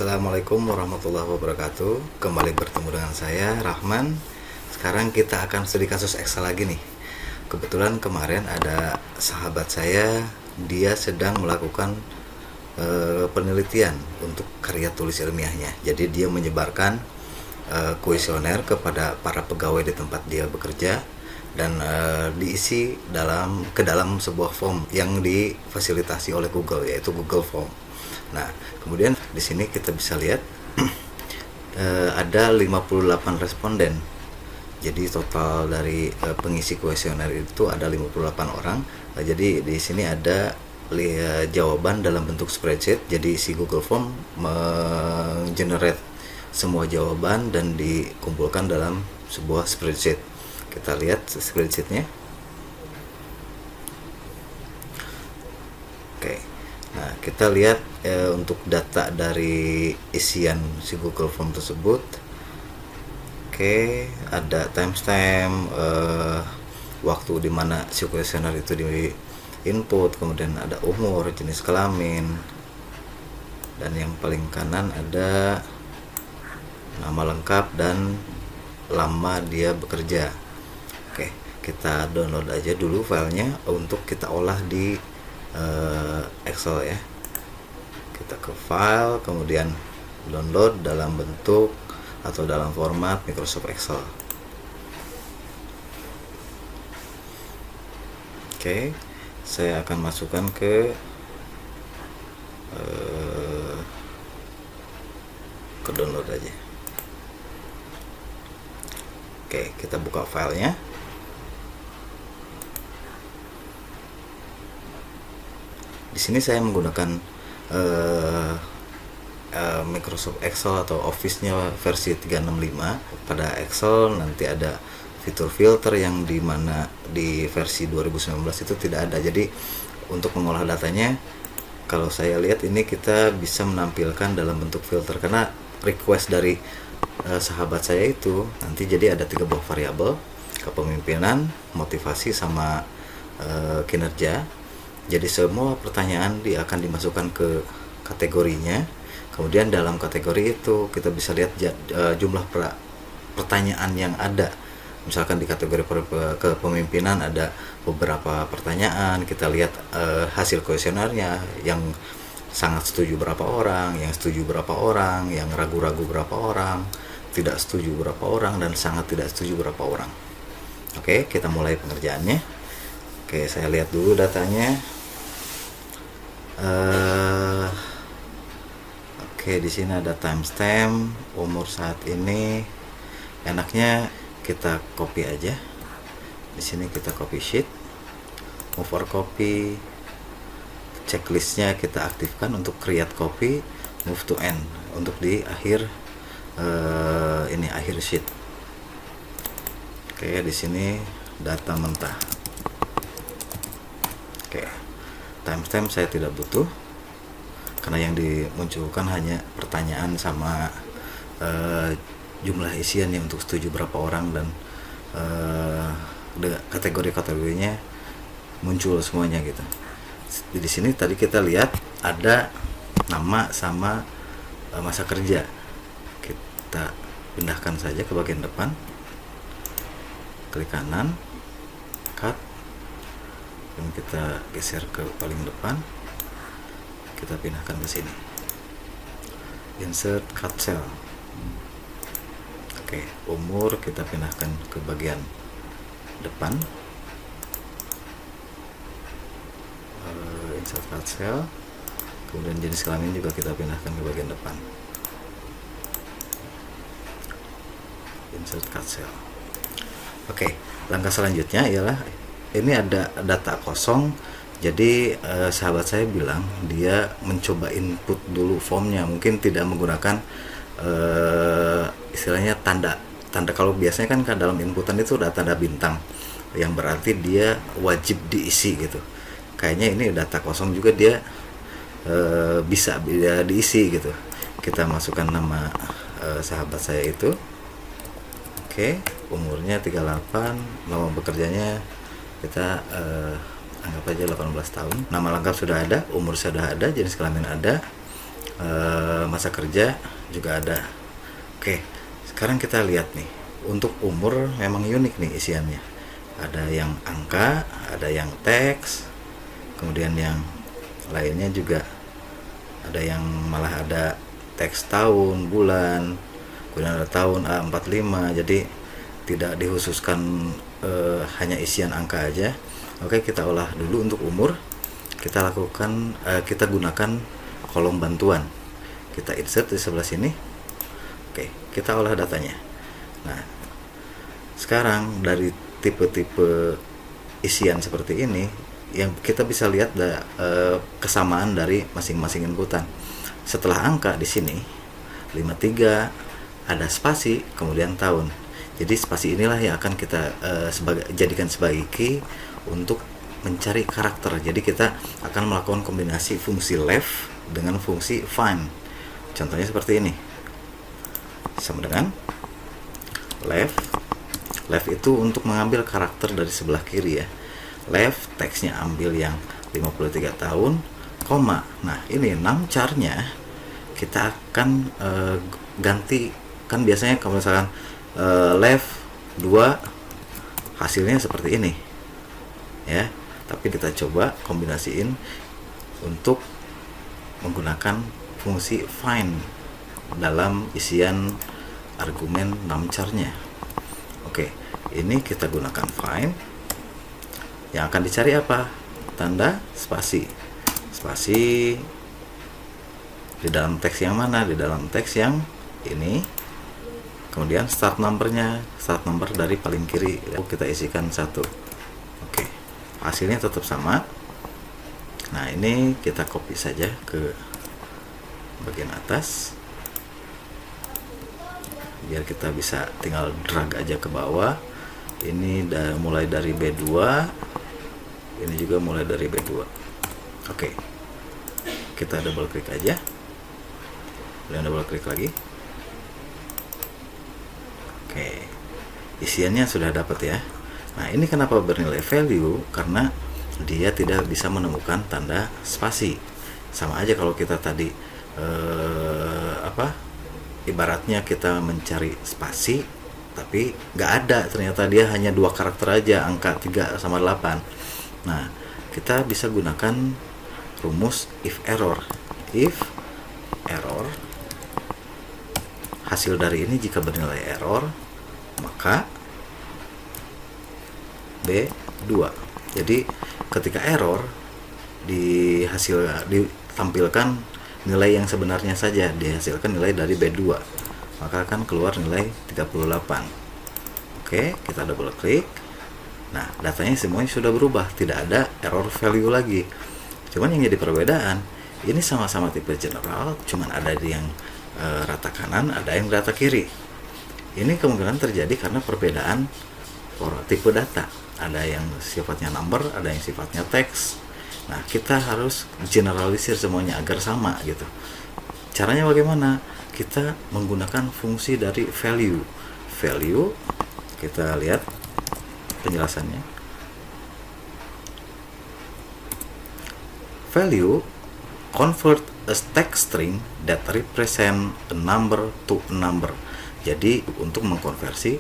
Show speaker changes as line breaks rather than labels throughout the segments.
Assalamualaikum warahmatullahi wabarakatuh. Kembali bertemu dengan saya Rahman. Sekarang kita akan studi kasus Excel lagi nih. Kebetulan kemarin ada sahabat saya, dia sedang melakukan penelitian untuk karya tulis ilmiahnya. Jadi dia menyebarkan kuesioner kepada para pegawai di tempat dia bekerja dan diisi ke dalam sebuah form yang difasilitasi oleh Google, yaitu Google Form. Nah, kemudian di sini kita bisa lihat ada 58 responden. Jadi total dari pengisi kuesioner itu ada 58 orang. Jadi di sini ada jawaban dalam bentuk spreadsheet. Jadi si Google Form menggenerate semua jawaban dan dikumpulkan dalam sebuah spreadsheet. Kita lihat spreadsheetnya. Oke. Nah, kita lihat untuk data dari isian si Google Form tersebut. Oke, ada timestamp, waktu dimana si kuesioner itu di input, kemudian ada umur, jenis kelamin, dan yang paling kanan ada nama lengkap dan lama dia bekerja. Oke, kita download aja dulu filenya untuk kita olah di Excel ya. Kita ke file, kemudian download dalam bentuk atau dalam format Microsoft Excel. Oke, saya akan masukkan ke download aja. Oke, kita buka filenya. Di sini saya menggunakan Microsoft Excel atau Office-nya versi 365. Pada Excel nanti ada fitur filter yang dimana di versi 2019 itu tidak ada. Jadi untuk mengolah datanya, kalau saya lihat ini kita bisa menampilkan dalam bentuk filter karena request dari sahabat saya itu nanti jadi ada 3 buah variabel: kepemimpinan, motivasi, sama kinerja. Jadi semua pertanyaan dia akan dimasukkan ke kategorinya. Kemudian dalam kategori itu kita bisa lihat jumlah pertanyaan yang ada. Misalkan di kategori kepemimpinan ada beberapa pertanyaan. Kita lihat hasil kuesionernya, yang sangat setuju berapa orang, yang setuju berapa orang, yang ragu-ragu berapa orang, tidak setuju berapa orang, dan sangat tidak setuju berapa orang. Oke, kita mulai pengerjaannya. Oke, saya lihat dulu datanya. Oke, di sini ada timestamp, umur saat ini. Enaknya kita copy aja. Di sini kita copy sheet, move or copy. Checklistnya kita aktifkan untuk create copy, move to end untuk di akhir akhir sheet. Oke, di sini data mentah. Oke, timestamp saya tidak butuh karena yang dimunculkan hanya pertanyaan sama jumlah isian yang untuk setuju berapa orang, dan kategori-kategorinya muncul semuanya gitu. Di sini tadi kita lihat ada nama sama masa kerja. Kita pindahkan saja ke bagian depan, klik kanan, cut, dan kita geser ke paling depan, kita pindahkan ke sini, insert cut cell. Oke, umur kita pindahkan ke bagian depan, insert cut cell, kemudian jenis kelamin juga kita pindahkan ke bagian depan, insert cut cell. Oke, langkah selanjutnya ialah ini ada data kosong. Jadi sahabat saya bilang dia mencoba input dulu formnya, mungkin tidak menggunakan istilahnya tanda. Kalau biasanya kan dalam inputan itu ada tanda bintang yang berarti dia wajib diisi gitu. Kayaknya ini data kosong juga, dia bisa diisi gitu. Kita masukkan nama sahabat saya itu. Oke, umurnya 38, lama bekerjanya kita anggap aja 18 tahun. Nama lengkap sudah ada, umur sudah ada, jenis kelamin ada. masa kerja juga ada. Oke, sekarang kita lihat nih, untuk umur memang unik nih isiannya. Ada yang angka, ada yang teks, kemudian yang lainnya juga ada yang malah ada teks tahun, bulan, kemudian ada tahun A45. Jadi tidak dikhususkan hanya isian angka aja. Oke, kita olah dulu untuk umur. Kita lakukan kita gunakan kolom bantuan. Kita insert di sebelah sini. Oke, kita olah datanya. Nah, sekarang dari tipe-tipe isian seperti ini yang kita bisa lihat kesamaan dari masing-masing inputan. Setelah angka di sini 53 ada spasi, kemudian tahun. Jadi spasi inilah yang akan kita jadikan sebagai key untuk mencari karakter. Jadi kita akan melakukan kombinasi fungsi left dengan fungsi find. Contohnya seperti ini. Sama dengan left. Left itu untuk mengambil karakter dari sebelah kiri ya. Left, teksnya ambil yang 53 tahun, koma. Nah, ini numchar-nya kita akan ganti. Kan biasanya kalau misalkan left 2 hasilnya seperti ini. Ya, tapi kita coba kombinasiin untuk menggunakan fungsi find dalam isian argumen numchar-nya. Oke, ini kita gunakan find. Yang akan dicari apa? Tanda spasi. Spasi di dalam teks yang mana? Di dalam teks yang ini. Kemudian start number-nya, start number dari paling kiri. Kita isikan 1. Oke, hasilnya tetap sama. Nah, ini kita copy saja ke bagian atas. Biar kita bisa tinggal drag aja ke bawah. Ini mulai dari B2, ini juga mulai dari B2. Oke, kita double klik aja, dan double klik lagi. Oke, isiannya sudah dapat ya. Nah, ini kenapa bernilai value? Karena dia tidak bisa menemukan tanda spasi. Sama aja kalau kita tadi ibaratnya kita mencari spasi tapi nggak ada, ternyata dia hanya 2 karakter aja, angka 3 sama 8. Nah, kita bisa gunakan rumus if error. If error, hasil dari ini jika bernilai error, maka B2. Jadi ketika error ditampilkan nilai yang sebenarnya saja, dihasilkan nilai dari B2, maka akan keluar nilai 38. Oke, kita double klik. Nah, datanya semuanya sudah berubah, tidak ada error value lagi. Cuman yang jadi perbedaan, ini sama-sama tipe general, cuman ada yang rata kanan, ada yang rata kiri. Ini kemungkinan terjadi karena perbedaan tipe data. Ada yang sifatnya number, ada yang sifatnya teks. Nah, kita harus generalisir semuanya agar sama gitu. Caranya bagaimana? Kita menggunakan fungsi dari value. Value, kita lihat penjelasannya. Value convert a text string that represent a number to a number. Jadi untuk mengkonversi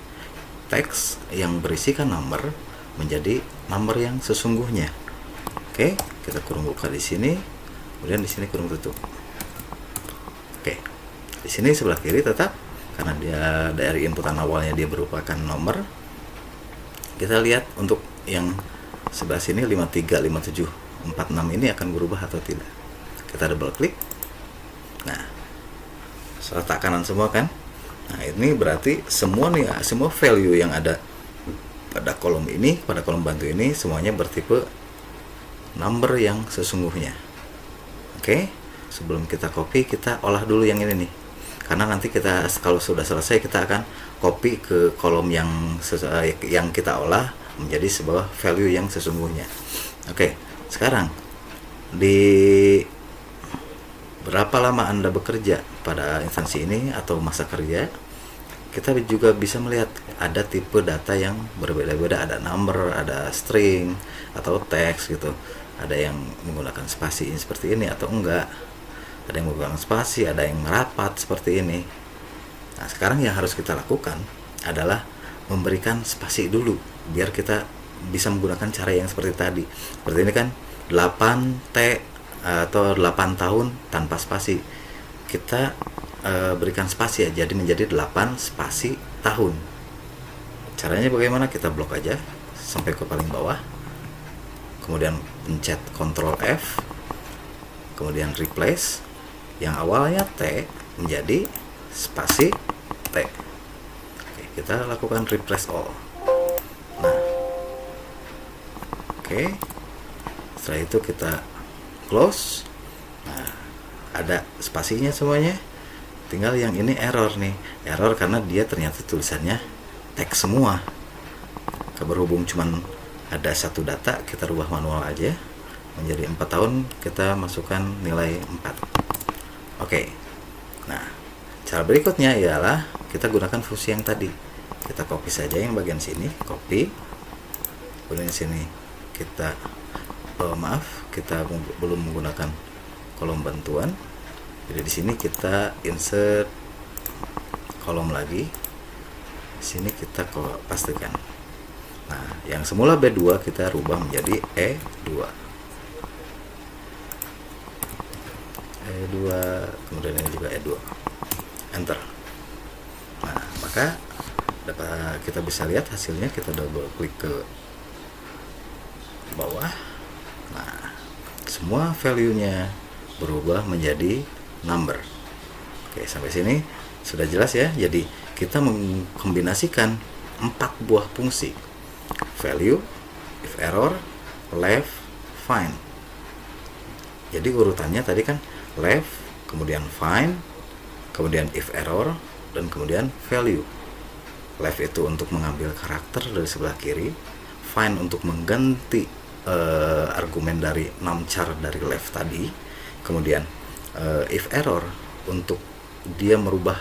teks yang berisikan number menjadi number yang sesungguhnya. Oke, kita kurung buka di sini, kemudian di sini kurung tutup. Oke, di sini sebelah kiri tetap karena dia dari inputan awalnya dia merupakan nomor. Kita lihat untuk yang sebelah sini 53, 57, 46 ini akan berubah atau tidak. Kita double klik. Nah, rata kanan semua kan? Nah, ini berarti semua value yang ada pada kolom ini, pada kolom bantu ini semuanya bertipe number yang sesungguhnya. Oke, sebelum kita copy, kita olah dulu yang ini nih. Karena nanti kita kalau sudah selesai kita akan copy ke kolom yang kita olah menjadi sebuah value yang sesungguhnya. Oke, sekarang di berapa lama Anda bekerja pada instansi ini atau masa kerja, kita juga bisa melihat ada tipe data yang berbeda-beda, ada number, ada string atau teks gitu. Ada yang menggunakan spasi seperti ini atau enggak. ada yang menggunakan spasi, ada yang merapat seperti ini. Nah, sekarang yang harus kita lakukan adalah memberikan spasi dulu biar kita bisa menggunakan cara yang seperti tadi. Seperti ini kan 8T atau 8 tahun tanpa spasi. Kita berikan spasi ya, jadi menjadi 8 spasi tahun. Caranya bagaimana? Kita blok aja sampai ke paling bawah. Kemudian pencet Ctrl F. Kemudian replace yang awalnya T menjadi spasi T. Oke, kita lakukan replace all. Nah, oke. Setelah itu kita close. Nah, ada spasinya semuanya. Tinggal yang ini error nih. Error karena dia ternyata tulisannya teks semua. Berhubung cuman ada satu data, kita rubah manual aja menjadi 4 tahun, kita masukkan nilai 4. Oke. Nah, cara berikutnya ialah kita gunakan fungsi yang tadi. Kita copy saja yang bagian sini, copy. Kemudian di sini kita kita belum menggunakan kolom bantuan. Jadi di sini kita insert kolom lagi. Di sini kita pastikan. Nah, yang semula B2 kita rubah menjadi E2. E2, kemudian ini juga E2. Enter. Nah, maka kita bisa lihat hasilnya. Kita double klik ke bawah. Nah, semua value-nya berubah menjadi number. Oke, sampai sini sudah jelas ya. Jadi kita mengkombinasikan 4 buah fungsi: value, if error, left, find. Jadi urutannya tadi kan left, kemudian find, kemudian if error, dan kemudian value. Left itu untuk mengambil karakter dari sebelah kiri, find untuk mengganti argumen dari numchar dari left tadi, kemudian if error untuk dia merubah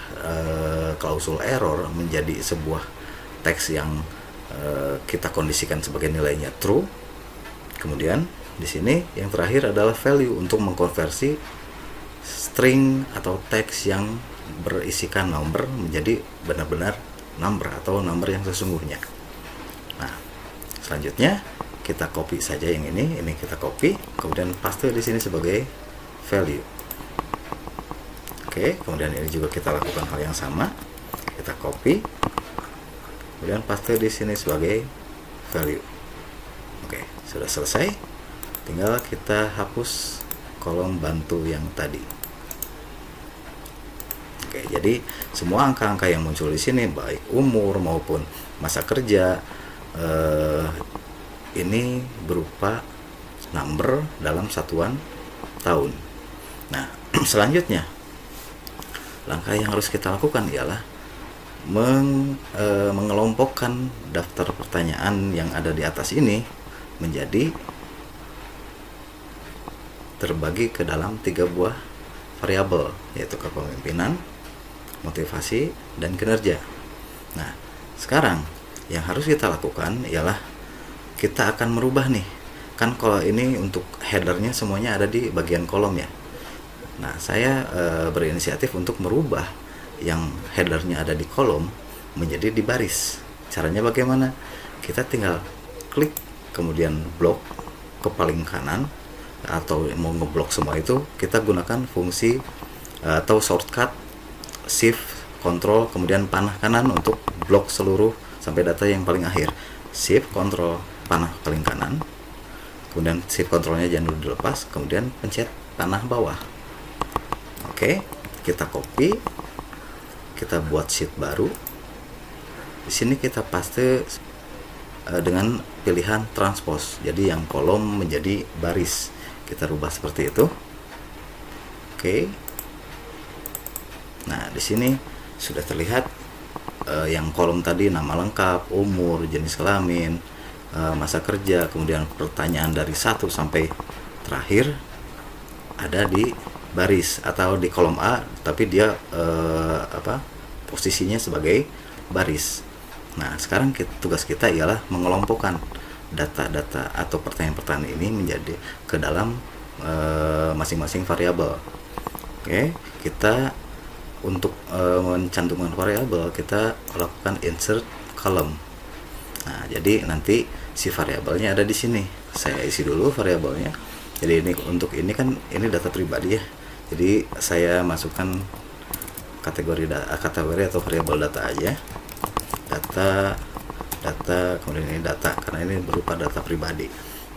klausul error menjadi sebuah teks yang kita kondisikan sebagai nilainya true. Kemudian di sini yang terakhir adalah value untuk mengkonversi string atau teks yang berisikan number menjadi benar-benar number atau number yang sesungguhnya. Nah, selanjutnya kita copy saja yang ini kita copy, kemudian paste di sini sebagai value. Oke, kemudian ini juga kita lakukan hal yang sama. Kita copy, kemudian paste di sini sebagai value. Oke, sudah selesai. Tinggal kita hapus kolom bantu yang tadi. Oke, jadi semua angka-angka yang muncul di sini, baik umur maupun masa kerja, ini berupa number dalam satuan tahun. Nah, selanjutnya langkah yang harus kita lakukan ialah mengelompokkan daftar pertanyaan yang ada di atas ini menjadi terbagi ke dalam 3 buah variabel, yaitu kepemimpinan, motivasi, dan kinerja. Nah, sekarang yang harus kita lakukan ialah kita akan merubah nih. Kan kalau ini untuk headernya semuanya ada di bagian kolom ya. Nah, saya berinisiatif untuk merubah yang headernya ada di kolom menjadi di baris. Caranya bagaimana? Kita tinggal klik, kemudian blok ke paling kanan, atau mau ngeblok semua itu kita gunakan fungsi atau shortcut shift control kemudian panah kanan untuk blok seluruh sampai data yang paling akhir. Shift control panah paling kanan, kemudian shift controlnya jangan dulu dilepas, kemudian pencet panah bawah. Oke, kita copy, kita buat sheet baru. Di sini kita paste dengan pilihan transpose, jadi yang kolom menjadi baris. Kita rubah seperti itu. Oke. Nah, di sini sudah terlihat yang kolom tadi nama lengkap, umur, jenis kelamin, masa kerja, kemudian pertanyaan dari 1 sampai terakhir ada di baris atau di kolom A, tapi dia posisinya sebagai baris. Nah, sekarang tugas kita ialah mengelompokkan data-data atau pertanyaan-pertanyaan ini menjadi ke dalam masing-masing variabel. Oke, kita untuk mencantumkan variabel kita lakukan insert column. Nah, jadi nanti si variabelnya ada di sini. Saya isi dulu variabelnya. Jadi ini untuk ini kan ini data pribadi ya. Jadi saya masukkan kategori atau variabel data aja. Data kemudian ini data karena ini berupa data pribadi.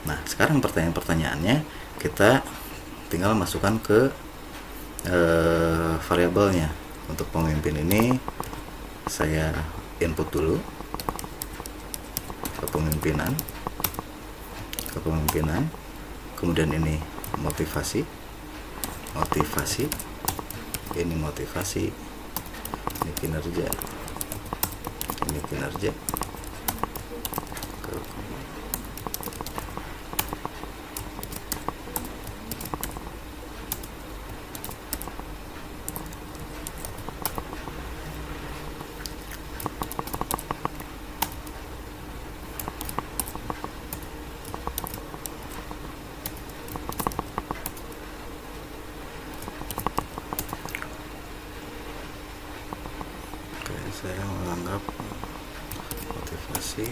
Nah, sekarang pertanyaannya kita tinggal masukkan ke variabelnya. Untuk pemimpin ini saya input dulu kepemimpinan, kemudian ini motivasi, ini motivasi, ini kinerja, saya menganggap motivasi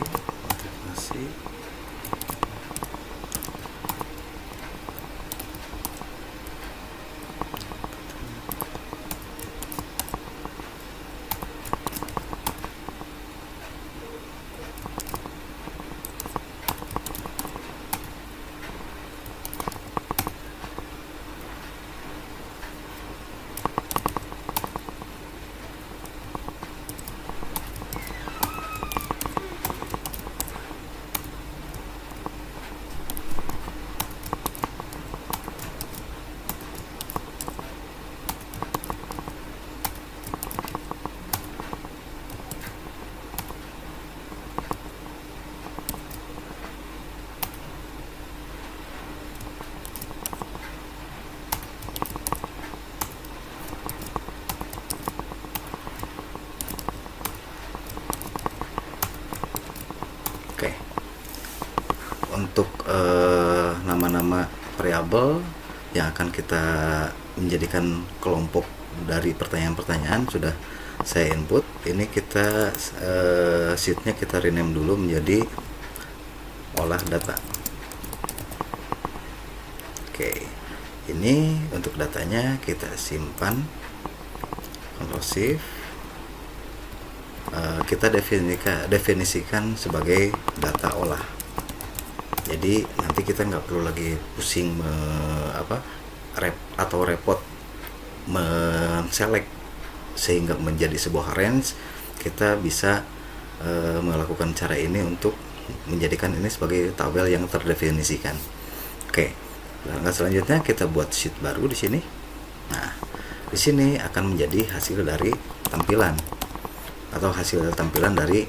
Oke. Untuk nama-nama variabel yang akan kita menjadikan kelompok dari pertanyaan-pertanyaan sudah saya input. Ini kita sheetnya kita rename dulu menjadi olah data. Oke, ini untuk datanya kita simpan, Ctrl Shift, kita definisikan sebagai data olah. Jadi nanti kita nggak perlu lagi pusing repot men-select sehingga menjadi sebuah range. Kita bisa melakukan cara ini untuk menjadikan ini sebagai tabel yang terdefinisikan. Oke, langkah selanjutnya kita buat sheet baru di sini. Nah, di sini akan menjadi hasil dari tampilan atau hasil tampilan dari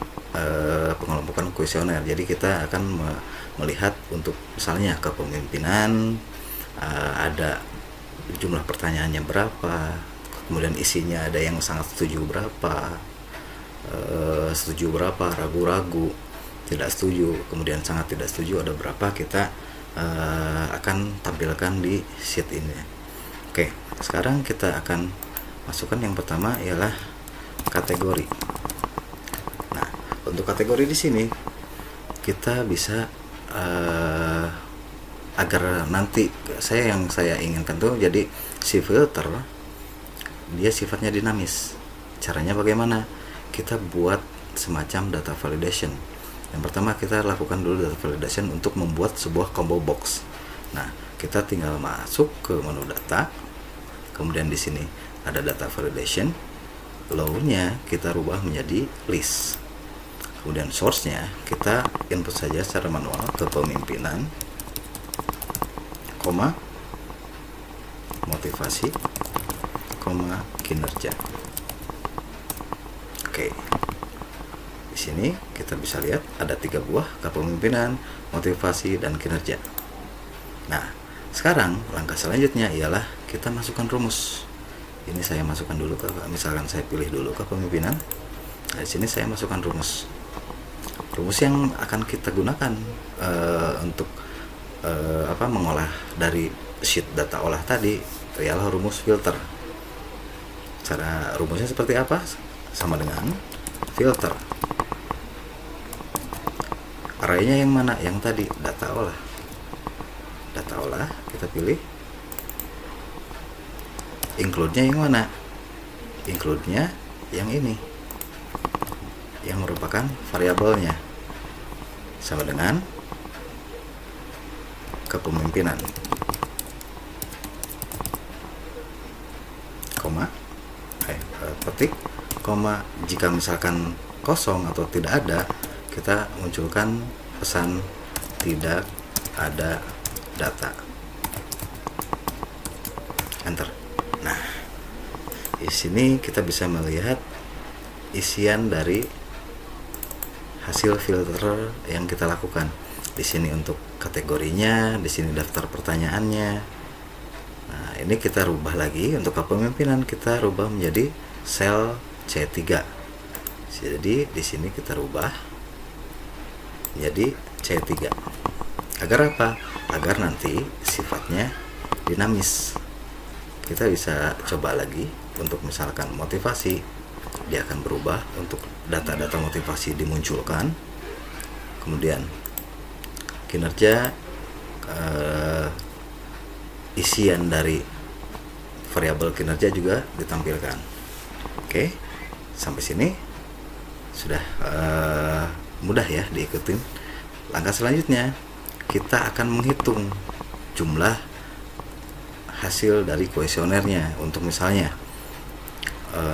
pengelompokan kuesioner. Jadi kita akan melihat untuk misalnya kepemimpinan, ada jumlah pertanyaannya berapa, kemudian isinya ada yang sangat setuju berapa, ragu-ragu, tidak setuju, kemudian sangat tidak setuju ada berapa, kita akan tampilkan di sheet ini. Oke, sekarang kita akan masukkan yang pertama ialah kategori. Nah, untuk kategori di sini kita bisa agar nanti saya inginkan tuh jadi si filter dia sifatnya dinamis. Caranya bagaimana? Kita buat semacam data validation. Yang pertama kita lakukan dulu data validation untuk membuat sebuah combo box. Nah, kita tinggal masuk ke menu data, kemudian di sini ada data validation, law-nya kita rubah menjadi list. Kemudian source-nya kita input saja secara manual kepemimpinan, motivasi, kinerja. Oke. Di sini kita bisa lihat ada 3 buah kepemimpinan, motivasi, dan kinerja. Nah, sekarang langkah selanjutnya ialah kita masukkan rumus. Ini saya masukkan dulu misalkan saya pilih dulu kepemimpinan. Nah, di sini saya masukkan rumus yang akan kita gunakan untuk mengolah dari sheet data olah tadi. ialah rumus filter. Cara rumusnya seperti apa? Sama dengan filter. Arraynya yang mana? Yang tadi, data olah. Data olah, kita pilih. Include-nya yang mana? Include-nya yang ini, yang merupakan variabelnya. Sama dengan kepemimpinan. Koma, petik, koma, jika misalkan kosong atau tidak ada, kita munculkan pesan tidak ada data. Enter. Nah, di sini kita bisa melihat isian dari hasil filter yang kita lakukan. Di sini untuk kategorinya, di sini daftar pertanyaannya. Nah, ini kita rubah lagi untuk kepemimpinan, kita rubah menjadi sel C3. Jadi di sini kita rubah menjadi C3. Agar apa? Agar nanti sifatnya dinamis. Kita bisa coba lagi untuk misalkan motivasi, dia akan berubah untuk data-data motivasi dimunculkan. Kemudian kinerja, isian dari variabel kinerja juga ditampilkan. Oke, sampai sini sudah mudah ya diikutin. Langkah selanjutnya kita akan menghitung jumlah hasil dari kuesionernya. Untuk misalnya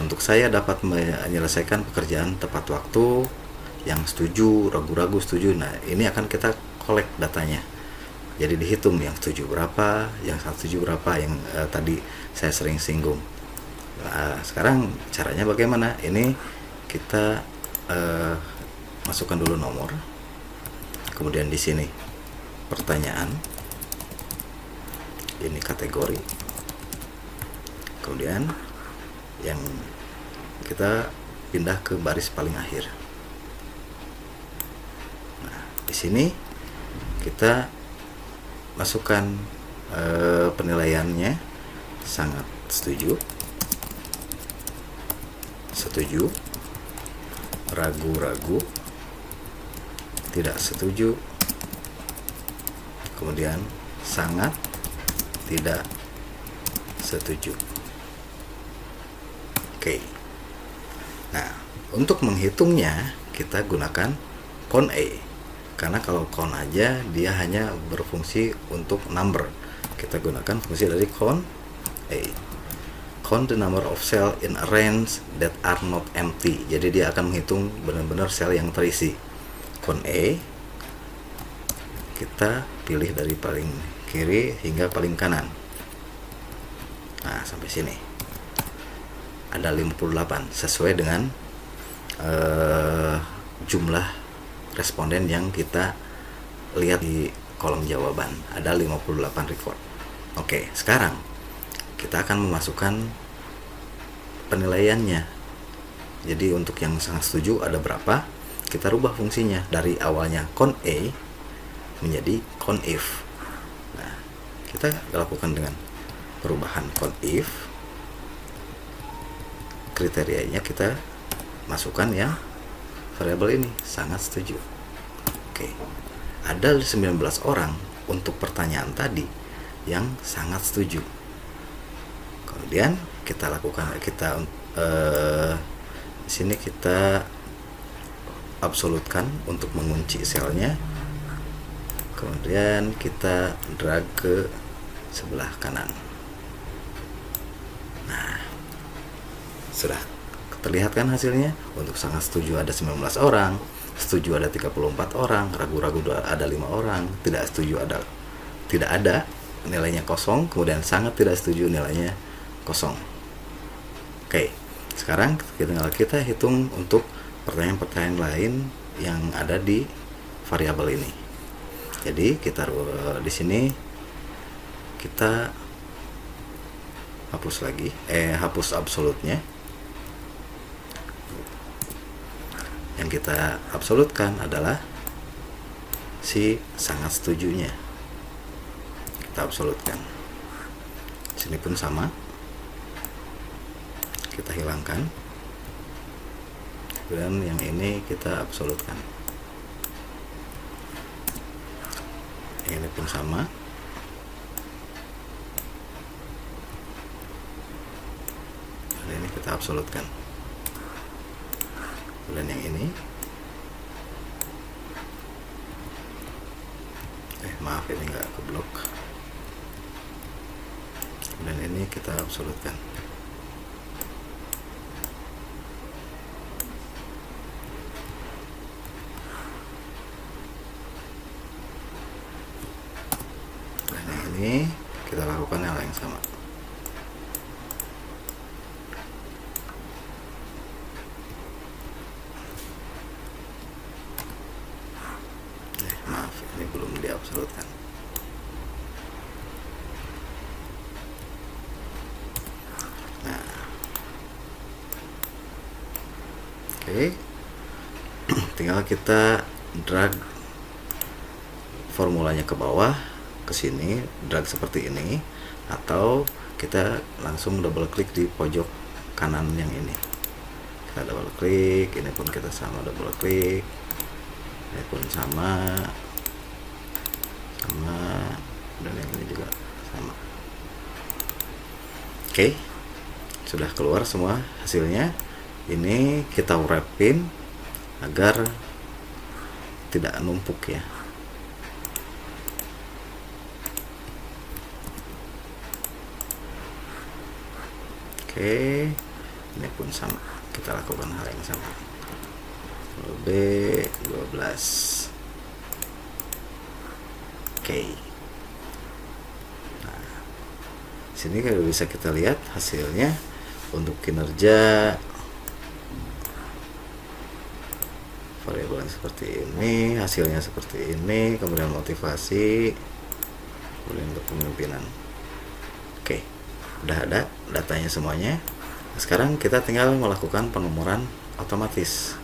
untuk saya dapat menyelesaikan pekerjaan tepat waktu, yang setuju, ragu-ragu, setuju. Nah, ini akan kita collect datanya. Jadi dihitung yang setuju berapa, yang setuju berapa, yang tadi saya sering singgung. Nah, sekarang caranya bagaimana? Ini kita masukkan dulu nomor. Kemudian di sini pertanyaan. Ini kategori. Kemudian yang kita pindah ke baris paling akhir. Nah, di sini kita masukkan penilaiannya sangat setuju, setuju, ragu-ragu, tidak setuju, kemudian sangat tidak setuju. Oke. Nah, untuk menghitungnya kita gunakan count A. Karena kalau count aja dia hanya berfungsi untuk number. Kita gunakan fungsi dari count A. Count the number of cell in a range that are not empty. Jadi dia akan menghitung benar-benar sel yang terisi. Count A, kita pilih dari paling kiri hingga paling kanan. Nah, sampai sini ada 58 sesuai dengan jumlah responden yang kita lihat di kolom jawaban. Ada 58 record. Oke, sekarang kita akan memasukkan penilaiannya. Jadi untuk yang sangat setuju ada berapa? Kita rubah fungsinya dari awalnya count A menjadi count if. Nah, kita lakukan dengan perubahan count if. Kriterianya kita masukkan yang variabel ini sangat setuju. Oke. Ada 19 orang untuk pertanyaan tadi yang sangat setuju. Kemudian kita lakukan di sini kita absolutkan untuk mengunci selnya. Kemudian kita drag ke sebelah kanan. Nah, sudah terlihat kan hasilnya? Untuk sangat setuju ada 19 orang, setuju ada 34 orang, ragu-ragu ada 5 orang, tidak setuju tidak ada, nilainya kosong, kemudian sangat tidak setuju nilainya kosong. Oke, sekarang kita hitung untuk pertanyaan-pertanyaan lain yang ada di variabel ini. Jadi kita di sini kita hapus lagi, hapus absolutnya. Yang kita absolutkan adalah si sangat setujunya. Kita absolutkan. Sini pun sama, kita hilangkan, dan yang ini kita absolutkan. Ini pun sama, dan ini kita absolutkan. Dan yang ini, maaf ini nggak keblok, dan ini kita absolutkan. Dan yang ini kita lakukan hal yang sama. Maaf ini belum diabsolutkan. Nah, oke. Tinggal kita drag formulanya ke bawah, ke sini, drag seperti ini, atau kita langsung double klik di pojok kanan yang ini. Kita double klik, ini pun kita sama double klik, ini pun sama, dan yang ini juga sama. Oke, sudah keluar semua hasilnya. Ini kita wrapin agar tidak numpuk ya. Oke, ini pun sama, kita lakukan hal yang sama. B12. Oke. Nah, sini kalau bisa kita lihat hasilnya untuk kinerja variabel seperti ini, hasilnya seperti ini, kemudian motivasi, kemudian kepemimpinan. Oke, udah ada datanya semuanya. Sekarang kita tinggal melakukan penomoran otomatis.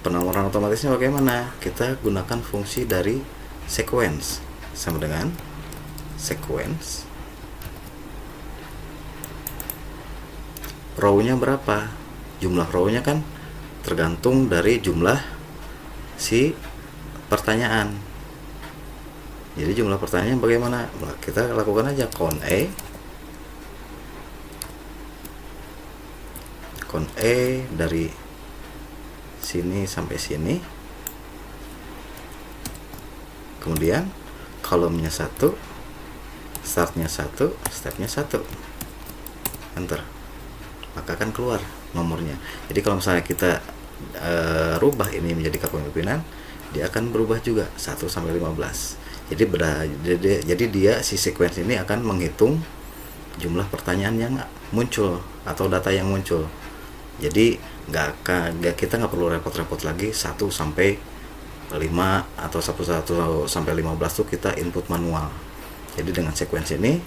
Penomoran otomatisnya bagaimana? Kita gunakan fungsi dari sequence, sama dengan sequence row-nya berapa. Jumlah row-nya kan tergantung dari jumlah si pertanyaan. Jadi jumlah pertanyaan bagaimana? Kita lakukan aja count E dari sini sampai sini, kemudian kolomnya 1, startnya 1, stepnya 1, enter, maka akan keluar nomornya. Jadi kalau misalnya kita rubah ini menjadi kepemimpinan, dia akan berubah juga 1 sampai 15. Jadi dia si sequence ini akan menghitung jumlah pertanyaan yang muncul atau data yang muncul. Jadi kita nggak perlu repot-repot lagi 1 sampai 5 atau 1 sampai 15 tuh kita input manual. Jadi dengan sequence ini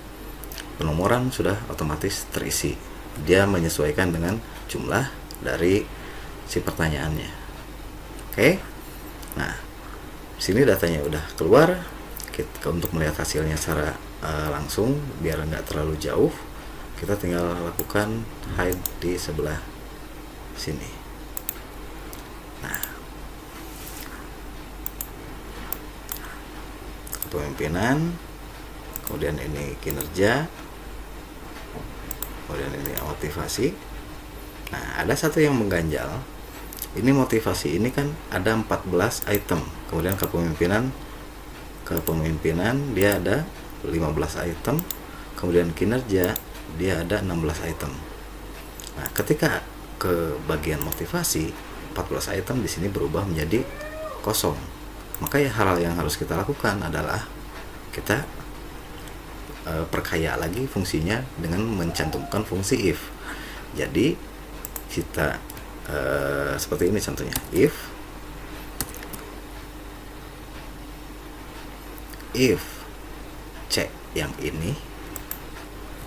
penomoran sudah otomatis terisi. Dia menyesuaikan dengan jumlah dari si pertanyaannya. Oke. Nah, sini datanya udah keluar. Untuk melihat hasilnya secara langsung biar nggak terlalu jauh, kita tinggal lakukan hide di sebelah sini. Nah, kepemimpinan, kemudian ini kinerja, kemudian ini motivasi. Nah, ada satu yang mengganjal. Ini motivasi ini kan ada 14 item, kemudian kepemimpinan dia ada 15 item, kemudian kinerja dia ada 16 item. Nah, ketika ke bagian motivasi, 14 item di sini berubah menjadi kosong. Maka ya hal yang harus kita lakukan adalah kita perkaya lagi fungsinya dengan mencantumkan fungsi if. Jadi kita seperti ini contohnya, if C yang ini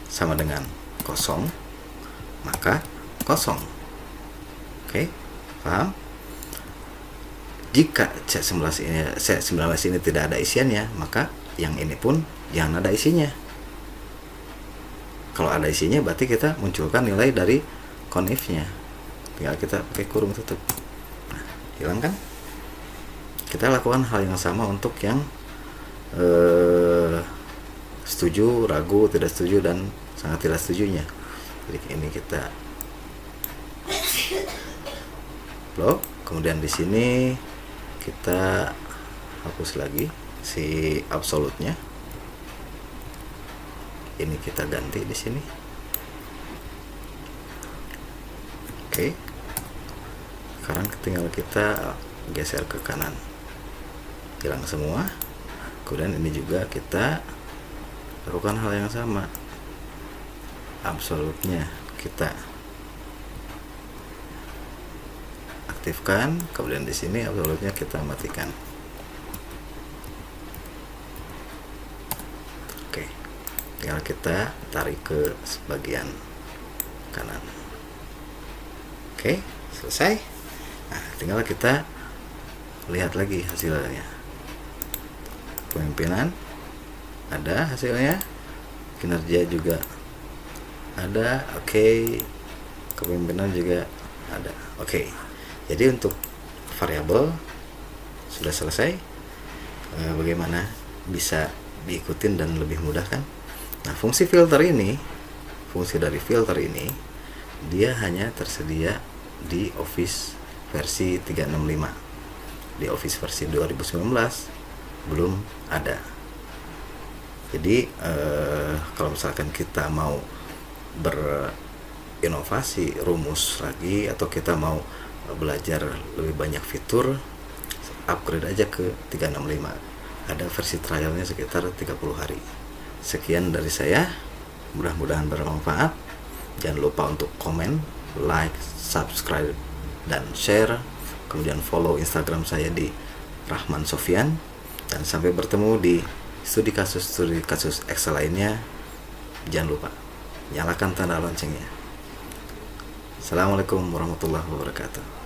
sama dengan kosong, maka kosong. Oke, paham? Jika C19 ini tidak ada isiannya, maka yang ini pun jangan ada isinya. Kalau ada isinya berarti kita munculkan nilai dari conif-nya, tinggal kita pakai kurung tutup. Nah, hilang kan? Kita lakukan hal yang sama untuk yang setuju, ragu, tidak setuju, dan sangat tidak setujunya. Jadi ini kita blok, kemudian di sini kita hapus lagi si absolutnya. Ini kita ganti di sini. Oke. Sekarang tinggal kita geser ke kanan. Hilang semua. Kemudian ini juga kita lakukan hal yang sama. Absolutnya kita aktifkan, kemudian di sini absolutnya kita matikan. Oke. Tinggal kita tarik ke bagian kanan. Oke, selesai. Nah, tinggal kita lihat lagi hasilnya. Kepemimpinan ada hasilnya, kinerja juga ada. Oke. Kepemimpinan juga ada. Oke. Jadi untuk variabel sudah selesai. Bagaimana bisa diikutin dan lebih mudah kan? Nah, fungsi dari filter ini dia hanya tersedia di Office versi 365. Di Office versi 2019 belum ada. Jadi kalau misalkan kita mau berinovasi rumus lagi, atau kita mau belajar lebih banyak fitur, upgrade aja ke 365. Ada versi trialnya sekitar 30 hari. Sekian dari saya, mudah-mudahan bermanfaat. Jangan lupa untuk komen, like, subscribe, dan share. Kemudian follow Instagram saya di Rahman Sofyan. Dan sampai bertemu di studi kasus Excel lainnya. Jangan lupa nyalakan tanda loncengnya. Assalamualaikum warahmatullahi wabarakatuh.